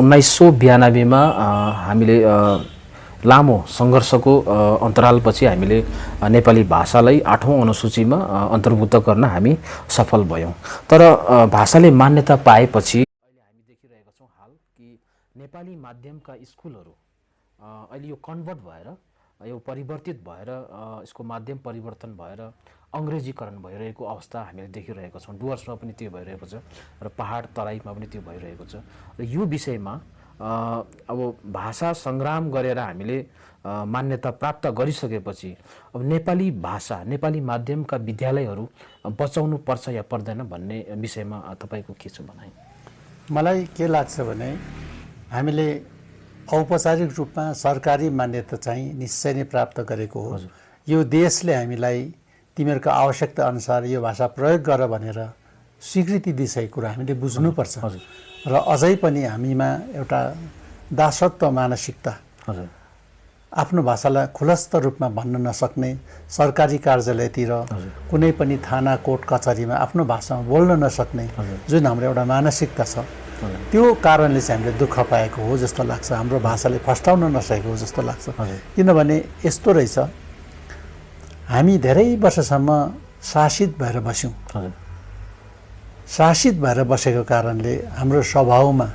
1992 मा हामीले लामो सङ्घर्षको अन्तरालपछि हामीले नेपाली भाषालाई 8औं अनुसूचीमा अन्तर्भुक्त गर्न हामी सफल भयौं। तर भाषाले मान्यता पाएपछि अहिले हामी देखिरहेका छौं हाल कि नेपाली माध्यमका स्कुलहरू अहिले यो कन्भर्ट भएर यो परिवर्तित भएर यसको माध्यम परिवर्तन भएर अंग्रेजीकरण भइरहेको अवस्था हामीले देखिरहेका छौं। डुवर्समा पनि त्यो भइरहेको छ र पहाड तराईमा पनि त्यो भइरहेको छ। र यो विषयमा अब भाषा संग्राम गरेर हामीले मान्यता प्राप्त गरिसकेपछि अब नेपाली भाषा नेपाली माध्यमका विद्यालयहरू बचाउनु पर्छ या पर्दैन भन्ने विषयमा तपाईको के छ भनाइ? मलाई के लाग्छ भने हामीले औपचारिक रूपमा सरकारी मान्यता चाहिँ निश्चय नै प्राप्त गरेको हो। यो देशले हामीलाई तिमीहरूको आवश्यकता अनुसार यो भाषा प्रयोग गर भनेर स्वीकृति दिइसकेको कुरा हामीले बुझ्नुपर्छ। र अझै पनि हामीमा एउटा दासत्व मानसिकता, आफ्नो भाषालाई खुलस्त रूपमा भन्न नसक्ने, सरकारी कार्यालयतिर कुनै पनि थाना कोर्ट कचहरीमा आफ्नो भाषामा बोल्न नसक्ने जुन हाम्रो एउटा मानसिकता छ, त्यो कारणले चाहिँ हामीले दुःख पाएको हो जस्तो लाग्छ। हाम्रो भाषाले फस्टाउन नसकेको हो जस्तो लाग्छ। किनभने यस्तो रहेछ, हामी धेरै वर्षसम्म शासित भएर बस्यौं। शासित भएर बसेको कारणले हाम्रो स्वभावमा,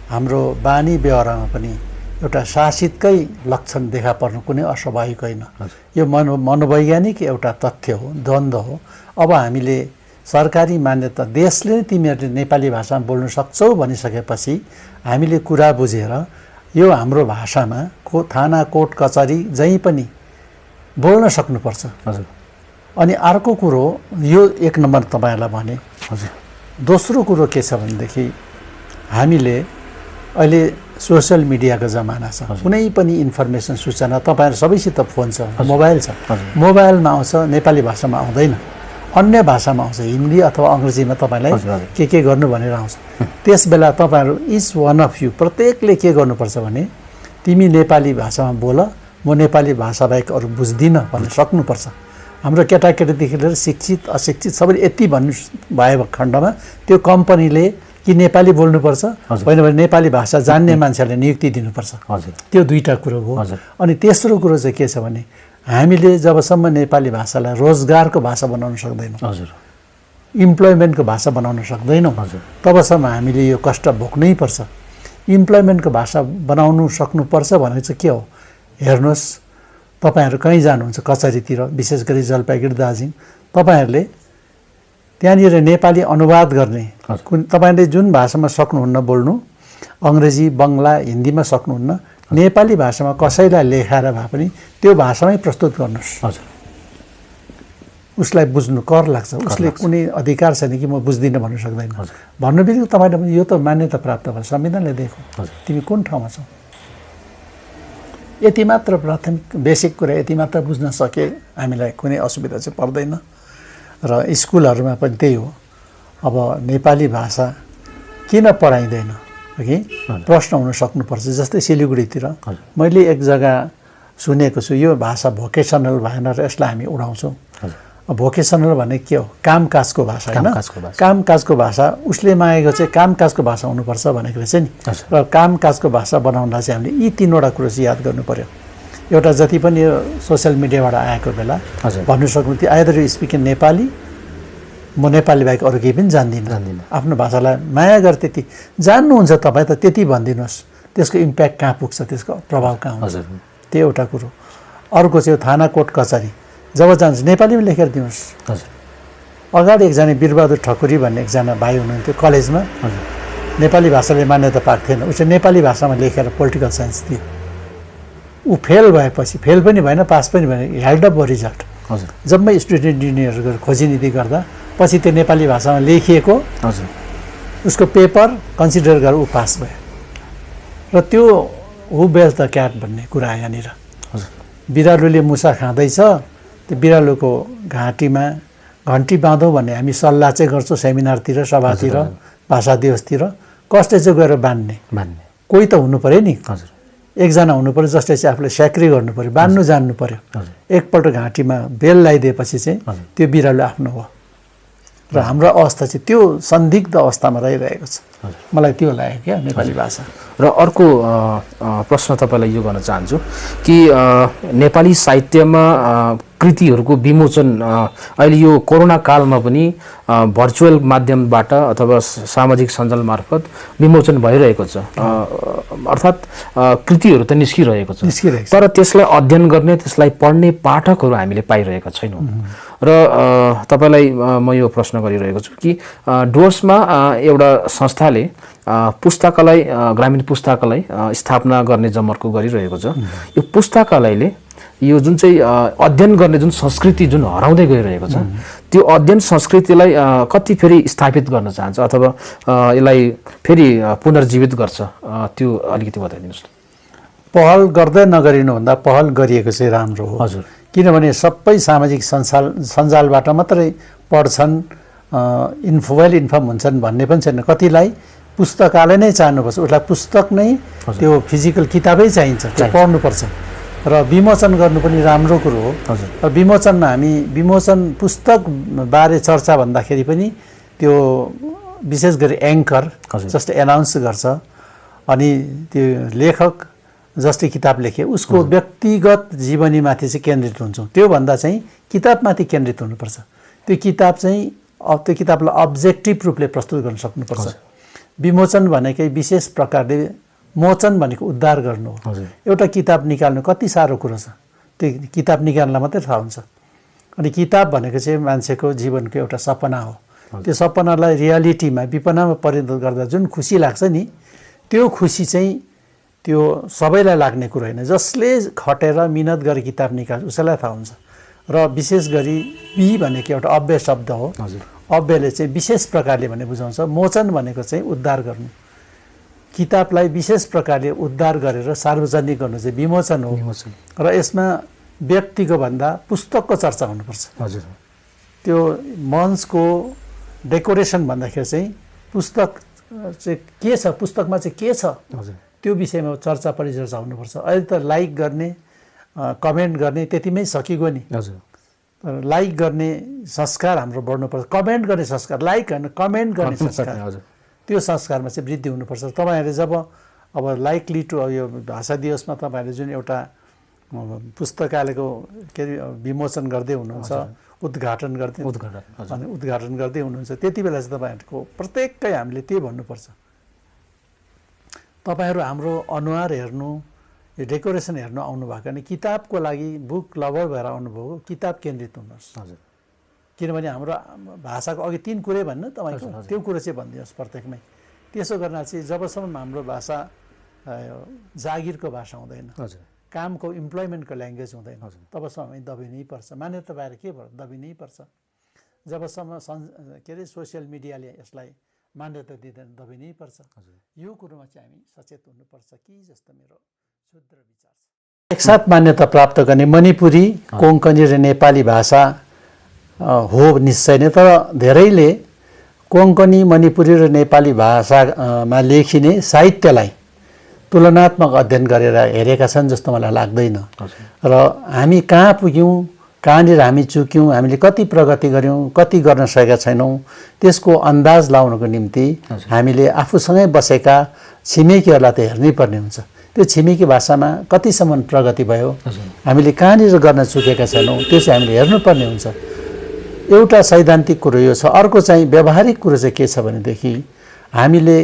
हाम्रो बानी व्यवहारमा पनि एउटा शासितकै लक्षण देखा पर्नु कुनै अस्वाभाविक होइन। यो मनोवैज्ञानिक एउटा तथ्य हो, द्वन्द्व हो। अब हामीले सरकारी मान्यता, देशले तिमीहरूले नेपाली भाषामा बोल्न सक्छौ भनिसकेपछि हामीले कुरा बुझेर यो हाम्रो भाषामा थाना कोर्ट कचहरी जहीँ पनि बोल्न सक्नुपर्छ। अनि अर्को कुरो, यो एक नम्बर तपाईहरुलाई भने। दोस्रो कुरो के छ भनेदेखि हामीले अहिले सोशल मिडियाको जमाना छ। कुनै पनि इन्फर्मेसन, सूचना तपाईहरु सबैसित फोन छ, मोबाइल छ। मोबाइलमा आउँछ, नेपाली भाषामा आउँदैन, अन्य भाषामा आउँछ, हिन्दी अथवा अंग्रेजीमा तपाईलाई के गर्नु भनेर आउँछ। त्यसबेला तपाईहरु इच वान अफ यु प्रत्येकले के गर्नुपर्छ भने तिमी नेपाली भाषामा बोल, म नेपाली भाषा बाहेक अरु बुझ्दिन भन्न सक्नुपर्छ। हाम्रो केटाकेटीदेखि लिएर शिक्षित अशिक्षित सबैले यति भन्नु भएको खण्डमा त्यो कम्पनीले कि नेपाली बोल्नुपर्छ, होइन भने नेपाली भाषा जान्ने मान्छेलाई नियुक्ति दिनुपर्छ। त्यो दुईटा कुरो हो। अनि तेस्रो कुरो चाहिँ के छ भने हामीले जबसम्म नेपाली भाषालाई रोजगारको भाषा बनाउन सक्दैनौँ, इम्प्लोइमेन्टको भाषा बनाउन सक्दैनौँ, तबसम्म हामीले यो कष्ट भोग्नै पर्छ। इम्प्लोइमेन्टको भाषा बनाउनु सक्नुपर्छ भनेको चाहिँ के हो? हेर्नुहोस्, तपाईहरु कहीँ जानुहुन्छ कचहरीतिर, विशेष गरी जलपाइगुडी दार्जिलिङ, तपाईहरुले त्यहाँनिर नेपाली अनुवाद गर्ने, तपाईले जुन भाषामा सक्नुहुन्न बोल्नु, अंग्रेजी, बंगला, हिन्दीमा सक्नुहुन्न, नेपाली भाषामा कसैलाई लेखाएर भए पनि त्यो भाषामै प्रस्तुत गर्नुस्। उसलाई बुझ्नु कर लाग्छ, उसले कुनै अधिकार छैन कि म बुझ्दिन भन्न सक्दैन। भन्नु बित्तिकै तपाईले यो त मान्यता प्राप्त भयो, संविधानले दिएको, तिमी कुन ठाउँमा छौ? यति मात्र प्राथमिक बेसिक कुरा यति मात्र बुझ्न सके हामीलाई कुनै असुविधा चाहिँ पर्दैन। र स्कुलहरुमा पनि त्यही हो। अब नेपाली भाषा किन पढाइदैन कि प्रश्न हुन सक्नुपर्छ। जस्तै सिलिगुडीतिर मैले एक जग्गा सुनेको छु, यो भाषा भोकेसनल भएन र यसलाई हामी उडाउँछौँ। भोकेसनल भने के हो? कामकाजको भाषा हैन, कामकाजको भाषा। उसले मागेको चाहिँ कामकाजको भाषा हुनुपर्छ भनेको रहेछ नि। र कामकाजको भाषा बनाउनलाई चाहिँ हामीले यी तीनवटा कुरो चाहिँ याद गर्नु पर्यो। एउटा जति पनि यो सोशल मिडियाबाट आएको बेला भन्नु सक्नु थियो, either you speak in Nepali, म नेपाली बाहेक अरू केही पनि जान्दिनँ, आफ्नो भाषालाई माया गरे, त्यति जान्नुहुन्छ तपाईँ त त्यति भनिदिनुहोस्। त्यसको इम्प्याक्ट कहाँ पुग्छ, त्यसको प्रभाव कहाँ हुन्छ, त्यो एउटा कुरो। अर्को चाहिँ थाना कोर्ट कचहरी जब जान्छ नेपालीमा लेखेर दिनुहोस्। अगाडि एकजना वीरबहादुर ठकुरी भन्ने एकजना भाइ हुनुहुन्थ्यो, कलेजमा नेपाली भाषाले मान्यता पाएको थिएन, उसले नेपाली भाषामा लेखेर पोलिटिकल साइन्स दियो। ऊ फेल भएपछि, फेल पनि भएन, पास पनि भएन, हेल्ड अप रिजल्ट। जब मैं स्टुडेन्ट युनियनहरु खोजिनिधि गर्दा पछि त्यो नेपाली भाषामा लेखिएको उसको पेपर कन्सिडर गरेर ऊ पास भयो। र त्यो हु बेल्स द क्याट भन्ने कुरा यहाँनिर। बिरालोले मुसा खाँदैछ, त्यो बिरालोको घाँटीमा घन्टी बाँधौँ भन्ने हामी सल्लाह चाहिँ गर्छौँ सेमिनारतिर, सभातिर, भाषा दिवसतिर। कसले चाहिँ गएर बान्ने? कोही त हुनु पर्यो नि, एकजना हुनु पर्यो जसले चाहिँ आफूले स्याक्री गर्नु पर्यो, बान्नु जान्नु पर्यो। एकपल्ट घाँटीमा बेल लगाइदिएपछि चाहिँ त्यो बिरालो आफ्नो हो। र हाम्रो अवस्था चाहिँ त्यो संदिग्ध अवस्थामा रहिरहेको छ। मलाई त्यो लाग्यो क्या नेपाली भाषा। र अर्को प्रश्न तपाईँलाई यो गर्न चाहन्छु कि नेपाली साहित्यमा कृतिहरूको विमोचन अहिले यो कोरोना कालमा पनि भर्चुअल माध्यमबाट अथवा सामाजिक सञ्जाल मार्फत विमोचन भइरहेको छ। अर्थात् कृतिहरू त निस्किरहेको छ, तर त्यसलाई अध्ययन गर्ने, त्यसलाई पढ्ने पाठकहरू हामीले पाइरहेका छैनौँ। र तपाईँलाई म यो प्रश्न गरिरहेको छु कि डुवर्समा एउटा संस्थाले पुस्तकालय, ग्रामीण पुस्तकालय स्थापना गर्ने जमर्को गरिरहेको छ। यो पुस्तकालयले यो जुन चाहिँ अध्ययन गर्ने जुन संस्कृति जुन हराउँदै गइरहेको छ, त्यो अध्ययन संस्कृतिलाई कति फेरि स्थापित गर्न चाहन्छ अथवा यसलाई फेरि पुनर्जीवित गर्छ, त्यो अलिकति बताइदिनुहोस् न। पहल गर्दै नगरिनुभन्दा पहल गरिएको चाहिँ राम्रो हो। हजुर। किनभने सबै सामाजिक सञ्जालबाट मात्रै पढ्छन्, वेल इन्फर्म हुन्छन् भन्ने पनि छैन। कतिलाई पुस्तकालय नै चाहनुपर्छ, उसलाई पुस्तक नै त्यो फिजिकल किताबै चाहिन्छ, त्यो पढ्नुपर्छ। र विमोचन गर्नु पनि राम्रो कुरो हो। र विमोचनमा हामी पुस्तक बारे चर्चा भन्दाखेरि पनि त्यो विशेष गरी एङ्कर जसले एनाउन्स गर्छ, अनि त्यो लेखक जसले किताब लेखे उसको व्यक्तिगत जीवनीमाथि चाहिँ केन्द्रित हुन्छौँ। त्योभन्दा चाहिँ किताबमाथि केन्द्रित हुनुपर्छ। त्यो किताबलाई अब्जेक्टिभ रूपले प्रस्तुत गर्न सक्नुपर्छ। विमोचन भनेकै विशेष प्रकारले, मोचन भनेको उद्धार गर्नु हो। एउटा किताब निकाल्नु कति साह्रो कुरो छ, त्यो किताब निकाल्न मात्रै थाहा हुन्छ। अनि किताब भनेको चाहिँ मान्छेको जीवनको एउटा सपना हो। त्यो सपनालाई रियालिटीमा, विपनामा परिणत गर्दा जुन खुसी लाग्छ नि, त्यो खुसी चाहिँ त्यो सबैलाई लाग्ने कुरो होइन। जसले खटेर मिहिनेत गरेर किताब निकाल्छ उसैलाई थाहा हुन्छ। र विशेष गरी बी भनेको एउटा अव्यय शब्द हो। अव्ययले चाहिँ विशेष प्रकारले भने बुझाउँछ। मोचन भनेको चाहिँ उद्धार गर्नु, किताबलाई विशेष प्रकारले उद्धार गरेर सार्वजनिक गर्नु चाहिँ विमोचन हो। र यसमा व्यक्तिको भन्दा पुस्तकको चर्चा हुनुपर्छ। त्यो मञ्चको डेकोरेसन भन्दाखेरि चाहिँ पुस्तक चाहिँ के छ, पुस्तकमा चाहिँ के छ, त्यो विषयमा चर्चा परिचर्चा हुनुपर्छ। अहिले त लाइक गर्ने, कमेन्ट गर्ने त्यतिमै सकिगयो नि। लाइक गर्ने संस्कार हाम्रो बढ्नुपर्छ। कमेन्ट गर्ने संस्कार, लाइक होइन कमेन्ट गर्ने संस्कार, त्यो संस्कारमा चाहिँ वृद्धि हुनुपर्छ। तपाईँहरूले जब अब लाइकली टु यो भाषा दिवसमा तपाईँहरूले जुन एउटा पुस्तकालयको के अरे विमोचन गर्दै हुनुहुन्छ, उद्घाटन गर्दै हुनुहुन्छ, त्यति बेला चाहिँ तपाईँहरूको प्रत्येककै हामीले त्यही भन्नुपर्छ। तपाईँहरू हाम्रो अनुहार हेर्नु, यो डेकोरेसन हेर्नु आउनुभएको भने किताबको लागि बुक लभर भएर आउनुभयो, किताब केन्द्रित हुनुहोस्। किनभने हाम्रो भाषाको अघि 3 कुरै भन्नु तपाईँको, त्यो कुरो चाहिँ भनिदिनुहोस् प्रत्येकमै। त्यसो गर्न चाहिँ जबसम्म हाम्रो भाषा जागिरको भाषा हुँदैन, कामको इम्प्लोइमेन्टको ल्याङ्ग्वेज हुँदैन, तबसम्म हामी दबिनै पर्छ। मान्यता पाएर के भयो, दबिनै पर्छ। जबसम्म के अरे सोसियल मिडियाले यसलाई मान्यता दिँदैन, दबिनै पर्छ। यो कुरोमा चाहिँ हामी सचेत हुनुपर्छ कि जस्तो मेरो शुद्ध विचार छ। एकसाथ मान्यता प्राप्त गर्ने मणिपुरी, कोङ्कणी र नेपाली भाषा हो निश्चय नै। तर धेरैले कोङ्कणी, मणिपुरी र नेपाली भाषामा लेखिने साहित्यलाई तुलनात्मक अध्ययन गरेर हेरेका छन् जस्तो मलाई लाग्दैन। र हामी कहाँ पुग्यौँ, कहाँनिर हामी चुक्यौँ, हामीले कति प्रगति गऱ्यौँ, कति गर्न सकेका छैनौँ, त्यसको अन्दाज लाउनको निम्ति हामीले आफूसँगै बसेका छिमेकीहरूलाई त हेर्नै पर्ने हुन्छ। त्यो छिमेकी भाषामा कतिसम्म प्रगति भयो, हामीले कहाँनिर गर्न चुकेका छैनौँ, त्यो चाहिँ हामीले हेर्नुपर्ने हुन्छ। एउटा सैद्धान्तिक कुरो यो छ। अर्को चाहिँ व्यावहारिक कुरो चाहिँ के छ भनेदेखि हामीले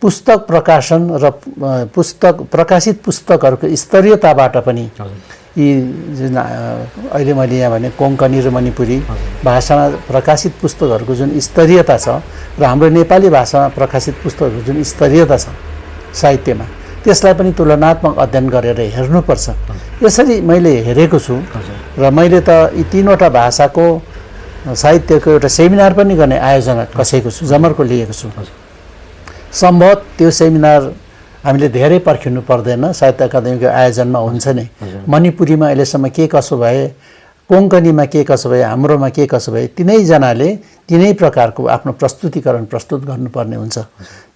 पुस्तक प्रकाशन र प्रकाशित पुस्तकहरूको स्तरीयताबाट पनि यी जुन अहिले मैले यहाँ भने कोङ्कणी र मणिपुरी भाषामा प्रकाशित पुस्तकहरूको जुन स्तरीयता छ र हाम्रो नेपाली भाषामा प्रकाशित पुस्तकहरूको जुन स्तरीयता छ साहित्यमा, त्यसलाई पनि तुलनात्मक अध्ययन गरेर हेर्नुपर्छ। यसरी मैले हेरेको छु र मैले त यी 3वटा भाषाको साहित्यको एउटा सेमिनार पनि गर्ने आयोजना कसैको छु, जमर्को लिएको छु। सम्भवत त्यो सेमिनार हामीले धेरै पर्खिनु पर्दैन, साहित्य अकादमीको आयोजनमा हुन्छ नै। मणिपुरीमा अहिलेसम्म के कसो भए, कोङ्कणीमा के कसो भए, हाम्रोमा के कसो भए, तिनैजनाले तिनै प्रकारको आफ्नो प्रस्तुत गर्नुपर्ने हुन्छ।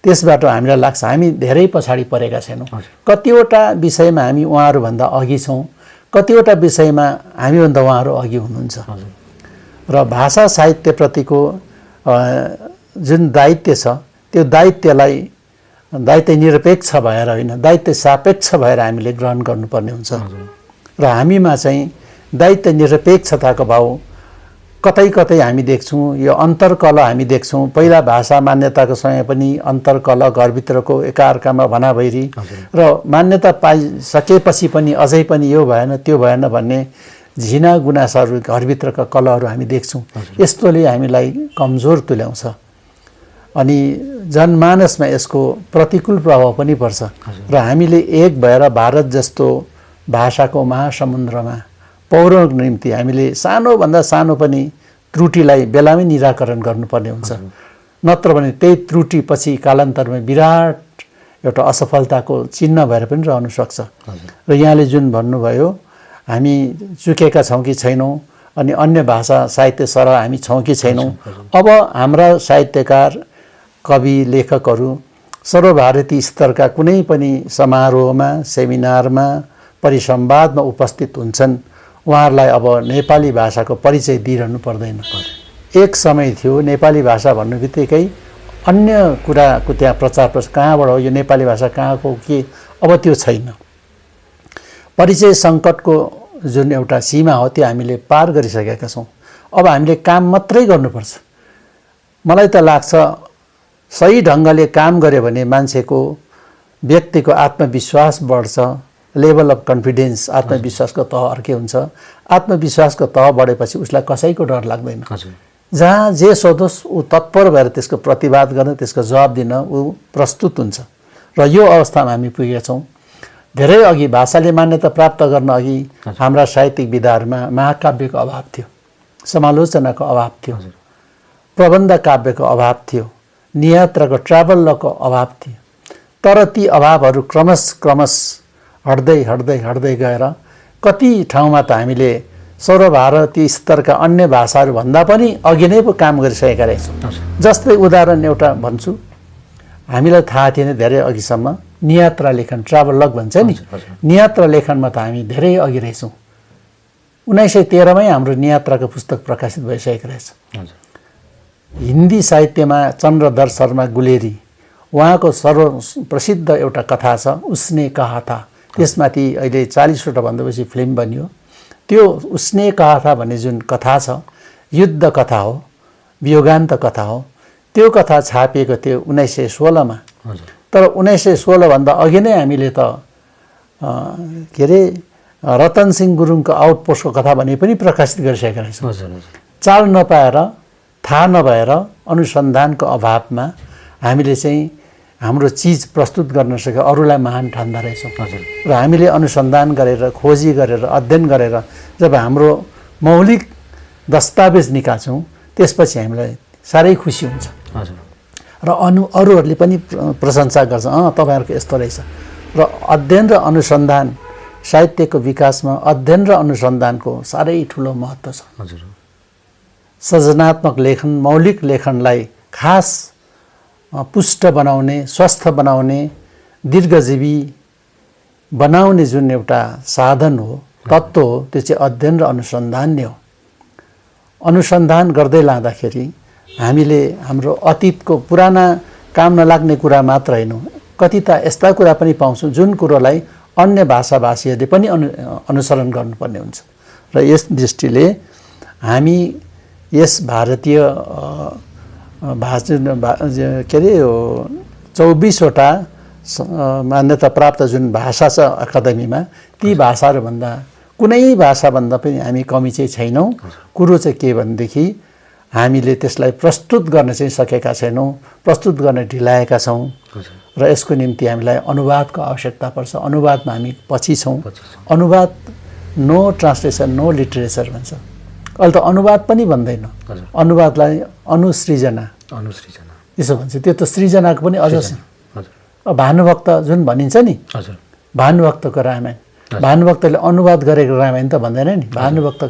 त्यसबाट हामीलाई लाग्छ हामी धेरै पछाडि परेका छैनौँ। कतिवटा विषयमा हामी उहाँहरूभन्दा अघि छौँ, कतिवटा विषयमा हामीभन्दा उहाँहरू अघि हुनुहुन्छ। र भाषा साहित्यप्रतिको जुन दायित्व छ त्यो दायित्वलाई दायित्व निरपेक्ष भएर होइन, दायित्व सापेक्ष भएर हामीले ग्रहण गर्नुपर्ने हुन्छ। र हामीमा चाहिँ दायित्व निरपेक्षताको भाव कतै कतै हामी देख्छौँ। यो अन्तर्कलह हामी देख्छौँ। पहिला भाषा मान्यताको समय पनि अन्तर्कलह घरभित्रको एकाअर्कामा भनाभैरी र मान्यता पाइसकेपछि पनि अझै पनि यो भएन त्यो भएन भन्ने झिना गुनासाहरू घरभित्रका कलहहरू हामी देख्छौँ। यस्तोले हामीलाई कमजोर तुल्याउँछ अनि जनमानसमा यसको प्रतिकूल प्रभाव पनि पर्छ। र हामीले एक भएर भारत जस्तो भाषाको महासमुद्रमा पौरनको निम्ति हामीले सानोभन्दा सानो पनि त्रुटिलाई बेलामै निराकरण गर्नुपर्ने हुन्छ। नत्र भने त्यही त्रुटि पछि कालान्तरमा विराट एउटा असफलताको चिन्ह भएर पनि रहन सक्छ। र यहाँले जुन भन्नुभयो हामी चुकेका छौँ कि छैनौँ, अनि अन्य भाषा साहित्य सरह हामी छौँ कि छैनौँ। अब हाम्रा साहित्यकार, कवि, लेखकहरू सर्वभारतीय स्तरका कुनै पनि समारोहमा, सेमिनारमा, परिसंवादमा उपस्थित हुन्छन्। उहाँहरूलाई अब नेपाली भाषाको परिचय दिइरहनु पर्दैन। एक समय थियो नेपाली भाषा भन्नु बित्तिकै अन्य कुराको त्यहाँ प्रचार कहाँबाट हो, यो नेपाली भाषा कहाँको के, अब त्यो छैन। परिचय सङ्कटको जुन एउटा सीमा हो त्यो हामीले पार गरिसकेका छौँ। अब हामीले काम मात्रै गर्नुपर्छ। मलाई त लाग्छ सही ढङ्गले काम गर्यो भने मान्छेको व्यक्तिको आत्मविश्वास बढ्छ। लेभल अफ कन्फिडेन्स, आत्मविश्वासको तह अर्कै हुन्छ। आत्मविश्वासको तह बढेपछि उसलाई कसैको डर लाग्दैन। जहाँ जे सोधोस् ऊ तत्पर भएर त्यसको प्रतिवाद गर्न, त्यसको जवाब दिन ऊ प्रस्तुत हुन्छ। र यो अवस्थामा हामी पुगेका छौँ। धेरै अघि भाषाले मान्यता प्राप्त गर्न अघि हाम्रा साहित्यिक विधाहरूमा महाकाव्यको अभाव थियो, समालोचनाको अभाव थियो, प्रबन्ध काव्यको अभाव थियो, नियात्राको ट्राभल लको अभाव थियो। तर ती अभावहरू क्रमश हट्दै गएर कति ठाउँमा त हामीले सर्वभारतीय स्तरका अन्य भाषाहरू भन्दा पनि अघि नै पो काम गरिसकेका रहेछौँ। जस्तै उदाहरण एउटा भन्छु, हामीलाई थाहा थिएन धेरै अघिसम्म नियात्रा लेखन, ट्राभल लग भन्छ नि, नियात्रा लेखनमा त हामी धेरै अघि रहेछौँ। 1913मै हाम्रो नियात्राको पुस्तक प्रकाशित भइसकेको रहेछ। हिन्दी साहित्यमा चन्द्रधर शर्मा गुलेरी, उहाँको सर्वप्रसिद्ध एउटा कथा छ उसने कहा था। त्यसमाथि अहिले 40वटा भन्दा बेसी फिल्म बनियो। त्यो उसने कहा था भन्ने जुन कथा छ, युद्ध कथा हो, वियोगान्त कथा हो। त्यो कथा छापिएको थियो 1916मा। तर 1916 भन्दा अघि नै हामीले त के अरे रतन सिंह गुरुङको आउटपोस्टको कथा भने पनि प्रकाशित गरिसकेका रहेछौँ। चाल नपाएर, थाहा नभएर, अनुसन्धानको अभावमा हामीले चाहिँ हाम्रो चिज प्रस्तुत गर्न सक्यो, अरूलाई महान ठान्दा रहेछौँ। र हामीले अनुसन्धान गरेर, खोजी गरेर, अध्ययन गरेर जब हाम्रो मौलिक दस्तावेज निकाल्छौँ त्यसपछि हामीलाई साह्रै खुसी हुन्छ। र अरूहरूले पनि प्रशंसा गर्छ, तपाईँहरूको यस्तो रहेछ। र अध्ययन र अनुसन्धान, साहित्यको विकासमा अध्ययन र अनुसन्धानको साह्रै ठुलो महत्त्व छ। सृजनात्मक लेखन, मौलिक लेखनलाई खास पुष्ट बनाउने, स्वस्थ बनाउने, दीर्घजीवी बनाउने जुन एउटा साधन हो, तत्त्व हो, त्यो चाहिँ अध्ययन र अनुसन्धान नै हो। अनुसन्धान गर्दै लाँदाखेरि हामीले हाम्रो अतीतको पुराना काम नलाग्ने कुरा मात्र होइन, कति त यस्ता कुरा पनि पाउँछौँ जुन कुरोलाई अन्य भाषाभाषीहरूले पनि अनुसरण गर्नुपर्ने हुन्छ। र यस दृष्टिले हामी यस भारतीय के अरे 24वटा मान्यता प्राप्त जुन भाषा छ अकादमीमा, ती भाषाहरूभन्दा कुनै भाषाभन्दा पनि हामी कमी चाहिँ छैनौँ। कुरो चाहिँ के भनेदेखि हामीले त्यसलाई प्रस्तुत गर्न चाहिँ सकेका छैनौँ, प्रस्तुत गर्न ढिलाएका छौँ। र यसको निम्ति हामीलाई अनुवादको आवश्यकता पर्छ। अनुवादमा हामी पछि छौँ। अनुवाद, नो ट्रान्सलेसन नो लिटरेचर भन्छ। अहिले त अनुवाद पनि भन्दैन, अनुवादलाई अनुसृजना त्यसो भन्छ। त्यो त सृजनाको पनि अझ भानुभक्त जुन भनिन्छ नि, भानुभक्तको रामायण, भानुभक्तले अनुवाद गरेको रामायण त भन्दैन नि, भानुभक्त।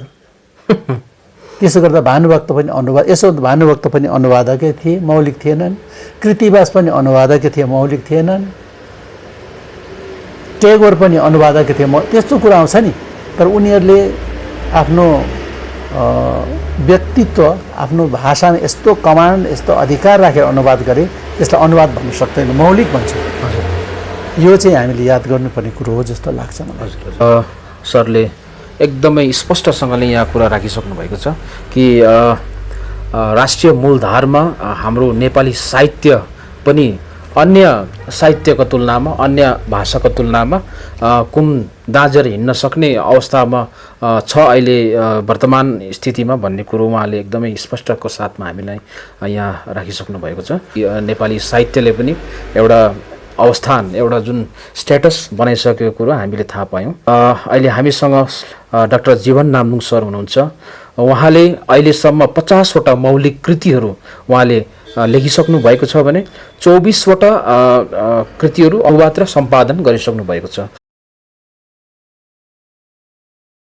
त्यसो गर्दा भानुभक्त पनि अनुवाद, यसो भानुभक्त पनि अनुवादकै थिए, मौलिक थिएनन्। कृतिवास पनि अनुवादकै थिए, मौलिक थिएनन्। टेगोर पनि अनुवादकै थिए, त्यस्तो कुरा आउँछ नि। तर उनीहरूले आफ्नो व्यक्तित्व आफ्नो भाषामा यस्तो कमान्ड यस्तो अधिकार राखेर अनुवाद गरे त्यसलाई अनुवाद भन्न सक्दैन, मौलिक भन्छ। यो चाहिँ हामीले याद गर्नुपर्ने कुरो हो जस्तो लाग्छ मलाई। सरले एकदमै स्पष्टसँगले यहाँ कुरा राखिसक्नु भएको छ कि राष्ट्रिय मूलधारमा हाम्रो नेपाली साहित्य पनि अन्य साहित्यको तुलनामा, अन्य भाषाको तुलनामा कुम दाँजेर हिँड्न सक्ने अवस्थामा छ अहिले वर्तमान स्थितिमा भन्ने कुरो उहाँले एकदमै स्पष्टको साथमा हामीलाई यहाँ राखिसक्नु भएको छ। नेपाली साहित्यले पनि एउटा अवस्थान, एउटा जुन स्ट्याटस बनाइसकेको कुरो हामीले थाहा पायौँ। अहिले हामीसँग डाक्टर जीवन नाम्दुङ सर हुनुहुन्छ। उहाँले अहिलेसम्म 50वटा मौलिक कृतिहरू उहाँले लेखिसक्नु भएको छ भने 24वटा कृतिहरू अनुवाद र सम्पादन गरिसक्नु भएको छ।